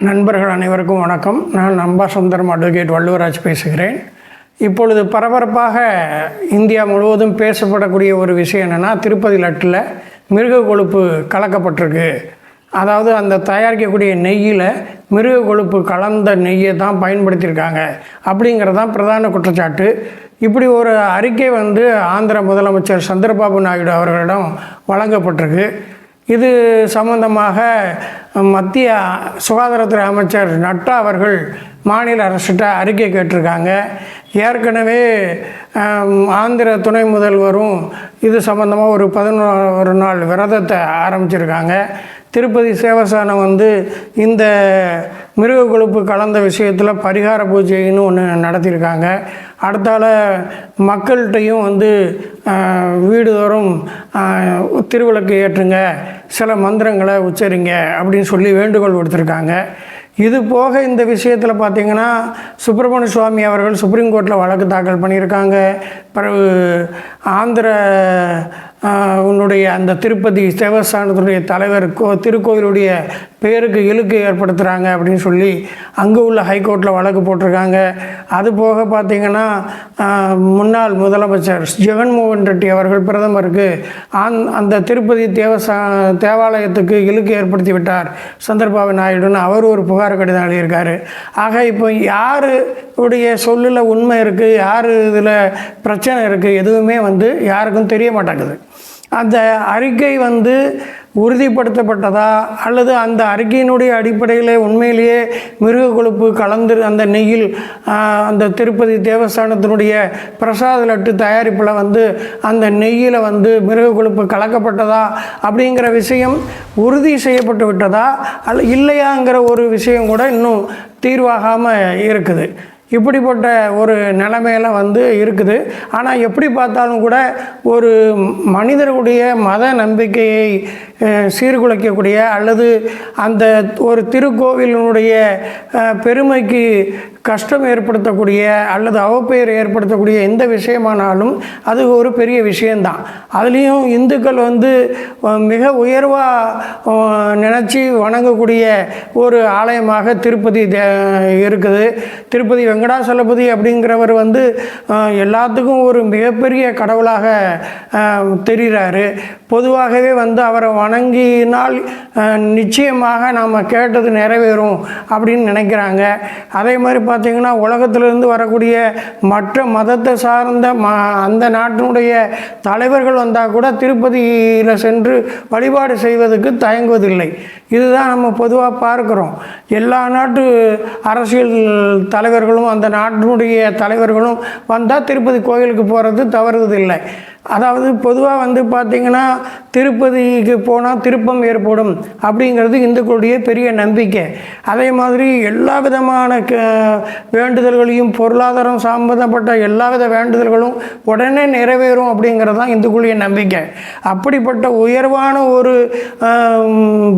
நண்பர்கள் அனைவருக்கும் வணக்கம். நான் அம்பாசமுத்திரம் அட்வொகேட் வள்ளுவராஜ் பேசுகிறேன். இப்பொழுது பரபரப்பாக இந்தியா முழுவதும் பேசப்படக்கூடிய ஒரு விஷயம் என்னென்னா, திருப்பதி லட்டில் மிருக கொழுப்பு கலக்கப்பட்டிருக்கு. அதாவது அந்த தயாரிக்கக்கூடிய நெய்யில் மிருக கொழுப்பு கலந்த நெய்யை தான் பயன்படுத்தியிருக்காங்க அப்படிங்கிறதான் பிரதான குற்றச்சாட்டு. இப்படி ஒரு அறிக்கை ஆந்திர முதலமைச்சர் சந்திரபாபு நாயுடு அவர்களிடம் வழங்கப்பட்டிருக்கு. இது சம்பந்தமாக மத்திய சுகாதாரத்துறை அமைச்சர் நட்டா அவர்கள் மாநில அரசிட்ட அறிக்கை கேட்டிருக்காங்க. ஏற்கனவே ஆந்திர துணை முதல்வரும் இது சம்பந்தமாக ஒரு 11 நாள் விரதத்தை ஆரம்பிச்சிருக்காங்க. திருப்பதி தேவஸ்தானம் இந்த மிருக கொழுப்பு கலந்த விஷயத்தில் பரிகார பூஜைன்னு ஒன்று நடத்தியிருக்காங்க. அடுத்தால மக்கள்கிட்டையும் வீடுதோறும் திருவிளக்கு ஏற்றுங்க, சில மந்திரங்களை உச்சரிங்க அப்படின்னு சொல்லி வேண்டுகோள் கொடுத்துருக்காங்க. இது போக இந்த விஷயத்தில் பார்த்திங்கன்னா, சுப்பிரமணிய சுவாமி அவர்கள் சுப்ரீம் கோர்ட்டில் வழக்கு தாக்கல் பண்ணியிருக்காங்க. பிறகு ஆந்திர உன்னுடைய அந்த திருப்பதி தேவஸ்தானத்துடைய தலைவர் திருக்கோவிலுடைய பேருக்கு இழுக்கு ஏற்படுத்துகிறாங்க அப்படின்னு சொல்லி அங்கே உள்ள ஹைகோர்ட்டில் வழக்கு போட்டிருக்காங்க. அது போக பார்த்திங்கன்னா, முன்னாள் முதலமைச்சர் ஜெகன்மோகன் ரெட்டி அவர்கள் பிரதமருக்கு அந்த திருப்பதி தேவாலயத்துக்கு இழுக்கு ஏற்படுத்தி விட்டார் சந்திரபாபு நாயுடுன்னு அவர் ஒரு புகார் கடிதம் எழுதியிருக்காரு. ஆக இப்போ யாருடைய சொல்லில் உண்மை இருக்குது, யார் இதில் பிரச்சனை இருக்குது, எதுவுமே யாருக்கும் தெரிய மாட்டேங்குது. அந்த அறிக்கை உறுதிப்படுத்தப்பட்டதா அல்லது அந்த அறிக்கையினுடைய அடிப்படையில் உண்மையிலேயே மிருக கொழுப்பு கலந்து அந்த நெய்யில் அந்த திருப்பதி தேவஸ்தானத்தினுடைய பிரசாத லட்டு தயாரிப்பில் அந்த நெய்யில் மிருக கொழுப்பு கலக்கப்பட்டதா அப்படிங்கிற விஷயம் உறுதி செய்யப்பட்டு விட்டதா இல்லையாங்கிற ஒரு விஷயம் கூட இன்னும் தீர்வாகாமல் இருக்குது. இப்படிப்பட்ட ஒரு நிலைமையில் இருக்குது. ஆனால் எப்படி பார்த்தாலும் கூட ஒரு மனிதர்களுடைய மத நம்பிக்கையை சீர்குலைக்கக்கூடிய அல்லது அந்த ஒரு திருக்கோவிலினுடைய பெருமைக்கு கஷ்டம் ஏற்படுத்தக்கூடிய அல்லது அவப்பெயர் ஏற்படுத்தக்கூடிய எந்த விஷயமானாலும் அது ஒரு பெரிய விஷயந்தான். அதுலேயும் இந்துக்கள் மிக உயர்வாக நினச்சி வணங்கக்கூடிய ஒரு ஆலயமாக திருப்பதி இருக்குது. திருப்பதி வெங்கடாசலபதி அப்படிங்கிறவர் எல்லாத்துக்கும் ஒரு மிகப்பெரிய கடவுளாக தெரிகிறாரு. பொதுவாகவே அவரை வணங்கினால் நிச்சயமாக நாம் கேட்டது நிறைவேறும் அப்படின்னு நினைக்கிறாங்க. அதே மாதிரி பார்த்திங்கன்னா, உலகத்திலிருந்து வரக்கூடிய மற்ற மதத்தை சார்ந்த அந்த நாட்டினுடைய தலைவர்கள் வந்தால் கூட திருப்பதியில் சென்று வழிபாடு செய்வதற்கு தயங்குவதில்லை. இதுதான் நம்ம பொதுவாக பார்க்குறோம். எல்லா நாட்டு அரசியல் தலைவர்களும் அந்த நாட்டினுடைய தலைவர்களும் வந்தால் திருப்பதி கோயிலுக்கு போகிறது தவறுவதில்லை. அதாவது பொதுவாக பார்த்திங்கன்னா, திருப்பதிக்கு போனால் திருப்பம் ஏற்படும் அப்படிங்கிறது இந்துக்களுடைய பெரிய நம்பிக்கை. அதே மாதிரி எல்லா விதமான வேண்டுதல்களையும் பொருளாதாரம் சம்பந்தப்பட்ட எல்லா வித வேண்டுதல்களும் உடனே நிறைவேறும் அப்படிங்கிறது தான் இந்துக்களுடைய நம்பிக்கை. அப்படிப்பட்ட உயர்வான ஒரு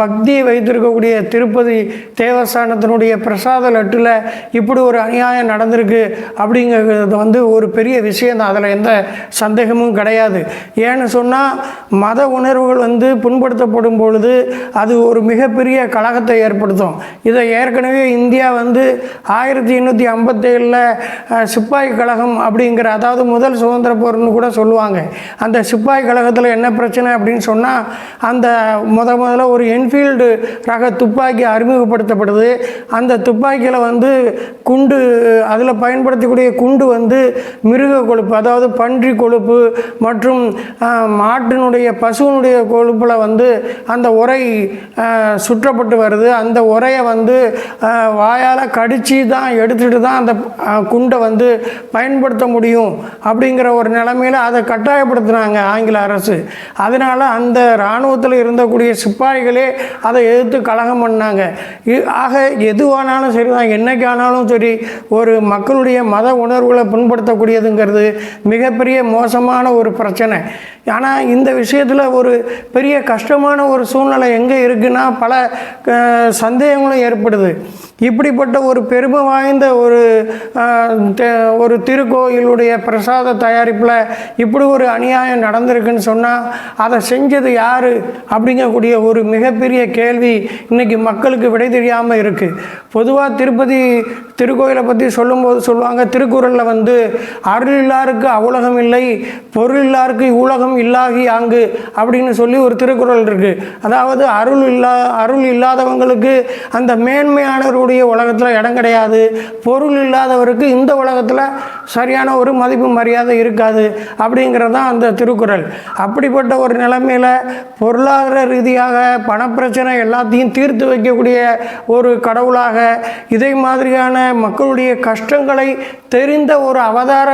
பக்தியை வைத்திருக்கக்கூடிய திருப்பதி தேவஸ்தானத்தினுடைய பிரசாத லட்டில் இப்படி ஒரு அநியாயம் நடந்திருக்கு அப்படிங்கிறது ஒரு பெரிய விஷயம் தான். அதில் எந்த சந்தேகமும் கிடையாது. ஏன்னு சொன்னால், மத உணர்வுகள் புண்படுத்தப்படும் பொழுது அது ஒரு மிகப்பெரிய கலகத்தை ஏற்படுத்தும். இதை ஏற்கனவே இந்தியா 1857 சிப்பாய் கழகம் அப்படிங்கிற, அதாவது முதல் சுதந்திர போர்னு கூட சொல்லுவாங்க. அந்த சிப்பாய் கழகத்தில் என்ன பிரச்சனை அப்படின்னு சொன்னால், அந்த முதல்ல ஒரு என்ஃபீல்டு ரக துப்பாக்கி அறிமுகப்படுத்தப்படுது. அந்த துப்பாக்கியில் குண்டு, அதில் பயன்படுத்தக்கூடிய குண்டு மிருக கொழுப்பு, அதாவது பன்றி கொழுப்பு மற்றும் மாட்டினுடைய பசுவினுடைய கொழுப்பில் அந்த உரை சுற்றப்பட்டு வருது. அந்த உரையை வாயால் கடித்து தான் எடுத்துகிட்டு தான் அந்த குண்டை பயன்படுத்த முடியும் அப்படிங்கிற ஒரு நிலைமையில் அதை கட்டாயப்படுத்தினாங்க ஆங்கில அரசு. அதனால் அந்த இராணுவத்தில் இருந்தக்கூடிய சிப்பாய்களே அதை எதிர்த்து கலகம் பண்ணாங்க. ஆக எதுவானாலும் சரி தான், என்னைக்கானாலும் சரி, ஒரு மக்களுடைய மத உணர்வுகளை புண்படுத்தக்கூடியதுங்கிறது மிகப்பெரிய மோசமான ஒரு பிரச்சனை. ஆனால் இந்த விஷயத்தில் ஒரு பெரிய கஷ்டமான ஒரு சூழ்நிலை எங்கே இருக்குன்னா, பல சந்தேகங்களும் ஏற்படுது. இப்படிப்பட்ட ஒரு பெருமை வாய்ந்த ஒரு திருக்கோயிலுடைய பிரசாத தயாரிப்பில் இப்படி ஒரு அநியாயம் நடந்திருக்குன்னு சொன்னால் அதை செஞ்சது யார் அப்படிங்கக்கூடிய ஒரு மிகப்பெரிய கேள்வி இன்றைக்கி மக்களுக்கு விடை தெரியாமல் இருக்குது. பொதுவாக திருப்பதி திருக்கோயிலை பற்றி சொல்லும்போது சொல்லுவாங்க, திருக்குறளில் வந்து அருள் இல்லாருக்கு அவுலகம் இல்லை, பொருள் இல்லாருக்கு இவ்வுலகம் இல்லாகி ஆங்கு அப்படின்னு சொல்லி ஒரு திருக்குறள் இருக்குது. அதாவது அருள் இல்லாதவங்களுக்கு அந்த மேன்மையானவருடைய உலகத்தில் இடம் கிடையாது, பொருள் இல்லாதவருக்கு இந்த உலகத்தில் சரியான ஒரு மதிப்பு மரியாதை இருக்காது அப்படிங்கிறது தான் அந்த திருக்குறள். அப்படிப்பட்ட ஒரு நிலைமையில் பொருளாதார ரீதியாக பணப்பிரச்சனை எல்லாத்தையும் தீர்த்து வைக்கக்கூடிய ஒரு கடவுளாக, இதே மாதிரியான மக்களுடைய கஷ்டங்களை தெரிந்த ஒரு அவதார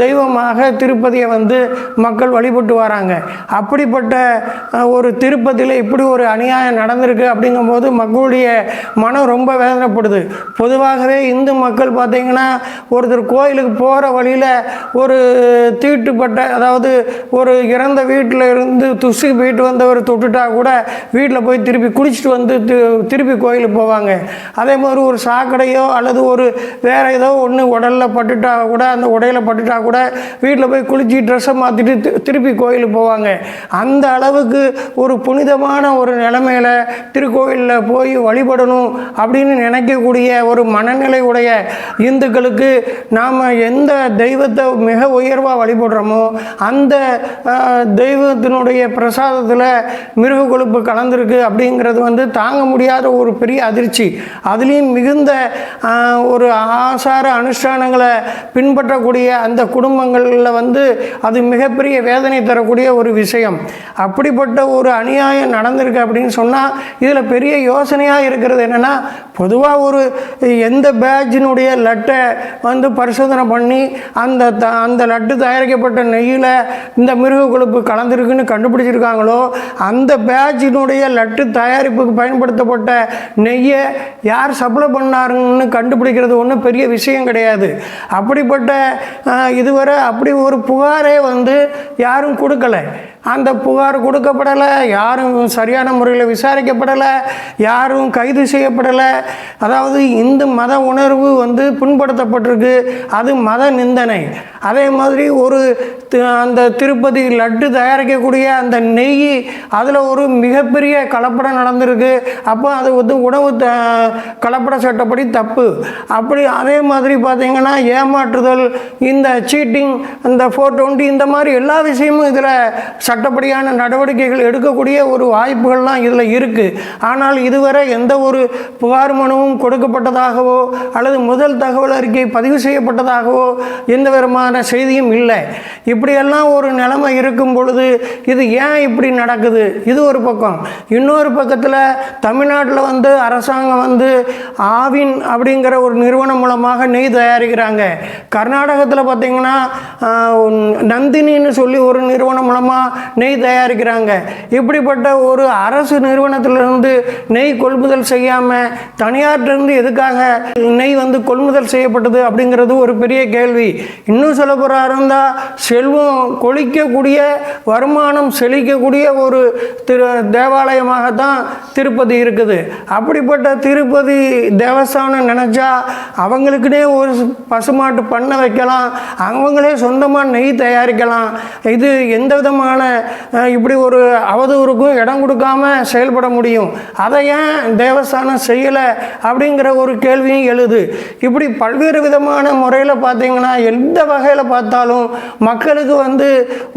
தெய்வமாக திருப்பதியை வந்து மக்கள் வழிபட்டு வராங்க. அப்படிப்பட்ட ஒரு திருப்பதியில் இப்படி ஒரு அநியாயம் நடந்திருக்கு அப்படிங்கும்போது மக்களுடைய மனம் ரொம்ப வேதனைப்படுது. பொதுவாகவே இந்து மக்கள் பார்த்திங்கன்னா ஒருத்தர் கோயிலுக்கு போகிற வழியில் ஒரு தீட்டுப்பட்ட, அதாவது ஒரு இறந்த வீட்டில் இருந்து துசி போயிட்டு வந்தவர் தொட்டுட்டா கூட வீட்டில் போய் திருப்பி குளிச்சுட்டு வந்து திருப்பி கோயிலுக்கு போவாங்க. அதே மாதிரி ஒரு சாக்கடையோ அல்லது ஒரு வேறு ஏதோ ஒன்று உடலில் பட்டுட்டா கூட, அந்த உடையில் பட்டுட்டா கூட வீட்டில் போய் குளிச்சு ட்ரெஸ்ஸை மாற்றிட்டு திருப்பி கோயிலுக்கு போவாங்க. அந்த அளவுக்கு ஒரு புனிதமான ஒரு நிலைமையில் திருக்கோயிலில் போய் வழிபடணும் அப்படின்னு நினைக்கக்கூடிய ஒரு மனநிலை உடைய இந்துக்களுக்கு நாம் எந்த தெய்வத்தை மிக உயர்வாக வழிபடுறோமோ அந்த தெய்வத்தினுடைய பிரசாதத்தில் மிருக கொழுப்பு கலந்துருக்கு அப்படிங்கிறது வந்து தாங்க முடியாத ஒரு பெரிய அதிர்ச்சி. அதுலேயும் மிகுந்த ஒரு ஆசார அனுஷ்டானங்களை பின்பற்றக்கூடிய அந்த குடும்பங்களில் வந்து அது மிகப்பெரிய வேதனை தரக்கூடிய ஒரு விஷயம். அப்படிப்பட்ட ஒரு அநியாயம் நடந்திருக்கு அப்படின்னு சொன்னால் இதில் பெரிய யோசனையாக இருக்கிறது என்னென்னா, பொதுவாக ஒரு எந்த பேட்சினுடைய லட்டை வந்து பரிசோதனை பண்ணி அந்த லட்டு தயாரிக்கப்பட்ட நெய்யில் இந்த மிருக கொழுப்பு கலந்துருக்குன்னு கண்டுபிடிச்சிருக்காங்களோ அந்த பேட்சினுடைய லட்டு தயாரிப்புக்கு பயன்படுத்தப்பட்ட நெய்யை யார் சப்ளை பண்ணாருன்னு கண்டுபிடிக்கிறது ஒன்றும் பெரிய விஷயம் கிடையாது. அப்படிப்பட்ட இதுவரை அப்படி ஒரு புகாரே வந்து யாரும் கொடுக்கலை. அந்த புகார் கொடுக்கப்படலை, யாரும் சரியான முறையில் விசாரிக்கப்படலை, யாரும் கைது செய்யப்படலை. அதாவது இந்து மத உணர்வு வந்து புண்படுத்தப்பட்டிருக்கு, அது மத நிந்தனை. அதே மாதிரி அந்த திருப்பதி லட்டு தயாரிக்கக்கூடிய அந்த நெய் அதில் ஒரு மிகப்பெரிய கலப்படம் நடந்திருக்கு. அப்போ அது வந்து உணவு கலப்பட சட்டப்படி தப்பு. அப்படி அதே மாதிரி பார்த்திங்கன்னா ஏமாற்றுதல், இந்த சீட்டிங், இந்த 420 இந்த மாதிரி எல்லா விஷயமும் இதில் சட்டப்படியான நடவடிக்கைகள் எடுக்கக்கூடிய ஒரு வாய்ப்புகள்லாம் இதில் இருக்குது. ஆனால் இதுவரை எந்த ஒரு புகார் மனுவும் கொடுக்கப்பட்டதாகவோ அல்லது முதல் தகவல் அறிக்கை பதிவு செய்யப்பட்டதாகவோ எந்த விதமான செய்தியும் இல்லை. இப்படியெல்லாம் ஒரு நிலைமை இருக்கும் பொழுது இது ஏன் இப்படி நடக்குது? இது ஒரு பக்கம். இன்னொரு பக்கத்தில் தமிழ்நாட்டில் வந்து அரசாங்கம் வந்து ஆவின் அப்படிங்கிற ஒரு நிறுவனம் மூலமாக நெய் தயாரிக்கிறாங்க. கர்நாடகத்தில் பார்த்திங்கன்னா நந்தினின்னு சொல்லி ஒரு நிறுவனம் மூலமாக நெய் தயாரிக்கிறாங்க. இப்படிப்பட்ட ஒரு அரசு நிறுவனத்திலிருந்து நெய் கொள்முதல் செய்யாமல் தனியார்கிட்டருந்து எதுக்காக நெய் வந்து கொள்முதல் செய்யப்பட்டது அப்படிங்கிறது ஒரு பெரிய கேள்வி. இன்னும் சொல்ல போகிறா இருந்தால் செல்வம் கொழிக்கக்கூடிய, வருமானம் செழிக்கக்கூடிய ஒரு தேவாலயமாகத்தான் திருப்பதி இருக்குது. அப்படிப்பட்ட திருப்பதி தேவஸ்தானம் நினச்சா அவங்களுக்குனே ஒரு பசுமாட்டு பண்ணை வைக்கலாம், அவங்களே சொந்தமாக நெய் தயாரிக்கலாம். இது எந்த விதமான இப்படி ஒரு அவதூறுக்கும் இடம் கொடுக்காம செயல்பட முடியும். அதை ஏன் தேவஸ்தானம் செய்யலை அப்படிங்கிற ஒரு கேள்வியும் எழுது. இப்படி பல்வேறு விதமான முறையில் பார்த்திங்கன்னா எந்த வகையில் பார்த்தாலும் மக்களுக்கு வந்து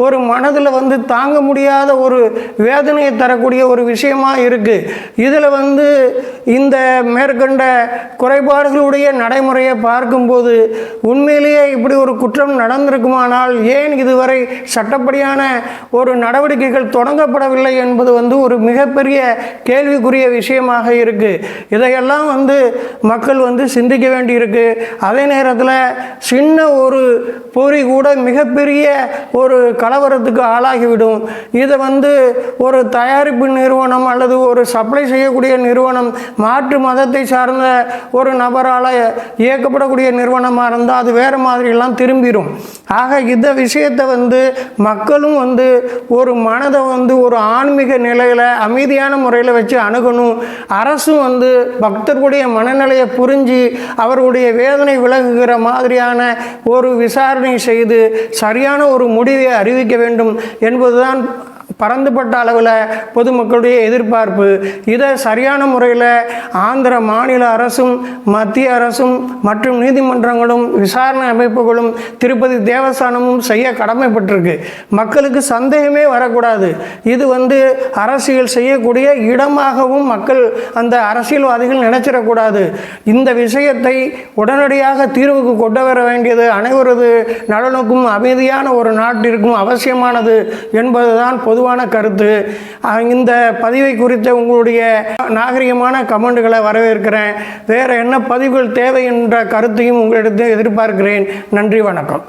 ஒரு மனதில் வந்து தாங்க முடியாத ஒரு வேதனையை தரக்கூடிய ஒரு விஷயமாக இருக்குது. இதில் வந்து இந்த மேற்கண்ட குறைபாடுகளுடைய நடைமுறையை பார்க்கும்போது உண்மையிலேயே இப்படி ஒரு குற்றம் நடந்திருக்குமானால் ஏன் இதுவரை சட்டப்படியான ஒரு நடவடிக்கைகள் தொடங்கப்படவில்லை என்பது வந்து ஒரு மிகப்பெரிய கேள்விக்குரிய விஷயமாக இருக்குது. இதையெல்லாம் வந்து மக்கள் வந்து சிந்திக்க வேண்டியிருக்கு. அதே நேரத்தில் சின்ன ஒரு பொறி கூட மிகப்பெரிய ஒரு கலவரத்துக்கு ஆளாகிவிடும். இதை வந்து ஒரு தயாரிப்பு நிறுவனம் அல்லது ஒரு சப்ளை செய்யக்கூடிய நிறுவனம் மாற்று மதத்தை சார்ந்த ஒரு நபரால் இயக்கப்படக்கூடிய நிறுவனமாக இருந்தால் அது வேறு மாதிரியெல்லாம் திரும்பிடும். ஆக இந்த விஷயம் விஷயத்தை வந்து மக்களும் வந்து ஒரு மனதை வந்து ஒரு ஆன்மீக நிலையில் அமைதியான முறையில் வச்சு அணுகணும். அரசும் வந்து பக்தர்களுடைய மனநிலையை புரிஞ்சு அவர்களுடைய வேதனை விலகுகிற மாதிரியான ஒரு விசாரணை செய்து சரியான ஒரு முடிவை அறிவிக்க வேண்டும் என்பதுதான் பரந்துபட்ட அளவில் பொதுமக்களுடைய எதிர்பார்ப்பு. இதை சரியான முறையில் ஆந்திர மாநில அரசும் மத்திய அரசும் மற்றும் நீதிமன்றங்களும் விசாரணை அமைப்புகளும் திருப்பதி தேவஸ்தானமும் செய்ய கடமைப்பட்டிருக்கு. மக்களுக்கு சந்தேகமே வரக்கூடாது. இது வந்து அரசியல் செய்யக்கூடிய இடமாகவும் மக்கள் அந்த அரசியல்வாதிகள் நினைச்சிடக்கூடாது. இந்த விஷயத்தை உடனடியாக தீர்வுக்கு கொண்டு வர வேண்டியது அனைவரது நலனுக்கும் அமைதியான ஒரு நாட்டிற்கும் அவசியமானது என்பதுதான் பொதுவான கருத்து. இந்த பதிவை குறித்த உங்களுடைய நாகரிகமான கமெண்ட்களை வரவேற்கிறேன். வேறு என்ன பதிவுகள் தேவை என்ற கருத்தையும் உங்களிடத்தில் எதிர்பார்க்கிறேன். நன்றி, வணக்கம்.